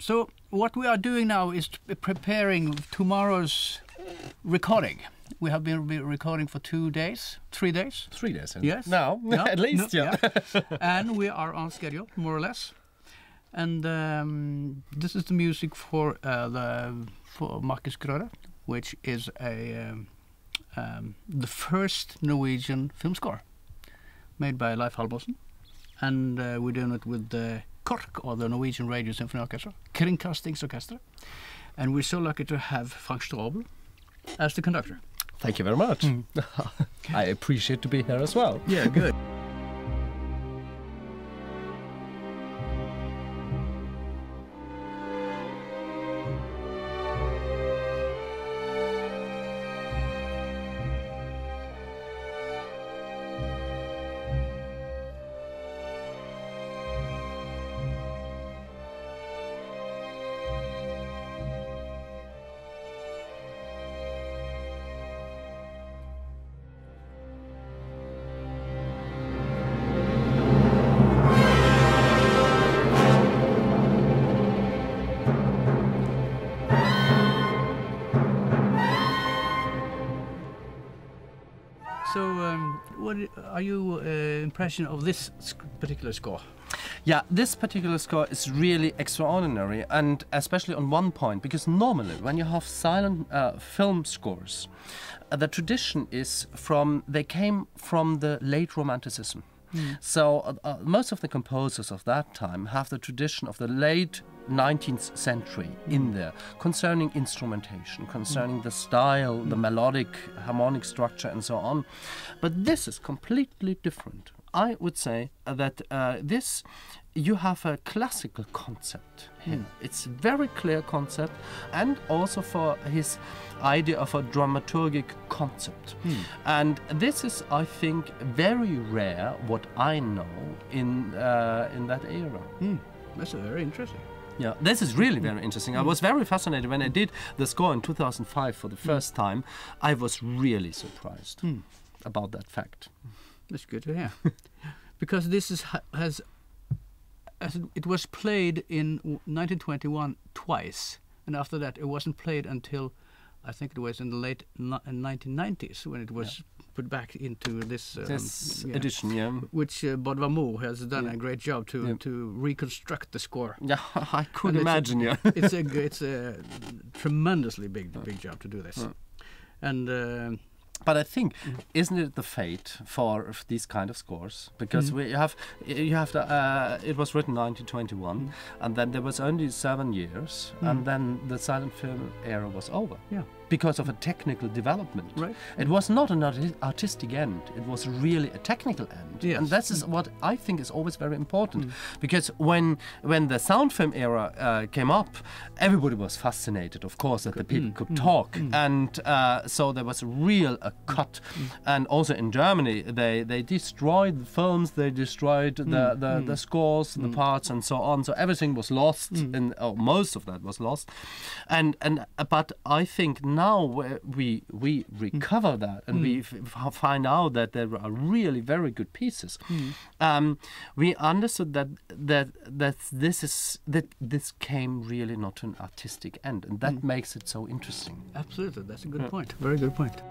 So what we are doing now is preparing tomorrow's recording. We have been recording for 2 days, 3 days. 3 days. Yes. Now, at least, yeah. And we are on schedule, more or less. And this is the music for Markens Grøde, which is the first Norwegian film score made by Leif Halldorsen. And we're doing it with the KORK, or the Norwegian Radio Symphony Orchestra, Kringkastingsorkestra. And we're so lucky to have Frank Strobel as the conductor. Thank you very much. I appreciate to be here as well. Yeah, good. So, what are your impression of this particular score? Yeah, this particular score is really extraordinary, and especially on one point, because normally when you have silent film scores, the tradition is they came from the late Romanticism. So most of the composers of that time have the tradition of the late 19th century in there, concerning instrumentation, concerning the style, the melodic, harmonic structure, and so on. But this is completely different. I would say that you have a classical concept here. It's a very clear concept, and also for his idea of a dramaturgic concept. And this is, I think, very rare, what I know, in that era. That's very interesting. Yeah, this is really very interesting. I was very fascinated when I did the score in 2005 for the first time. I was really surprised about that fact. That's good to hear. Because this it was played in 1921 twice, and after that it wasn't played until I think it was in the late 1990s when it was put back into this edition, which Bodvar Moe has done a great job to reconstruct the score. Yeah, I could imagine. It's a tremendously big job to do this, and. But I think, isn't it the fate for these kind of scores? Because you have it was written 1921, and then there was only 7 years, and then the silent film era was over. Yeah. Because of a technical development. Right. It was not an artistic end, it was really a technical end. Yes. And that is what I think is always very important. Because when the sound film era came up, everybody was fascinated, of course, that the people could talk. And so there was a cut. And also in Germany, they destroyed the films, they destroyed the scores, the parts, and so on. So everything was lost, or most of that was lost. But I think now we recover that, and we find out that there are really very good pieces. We understood that this came really not to an artistic end, and that makes it so interesting. Absolutely, that's a good point. Very good point.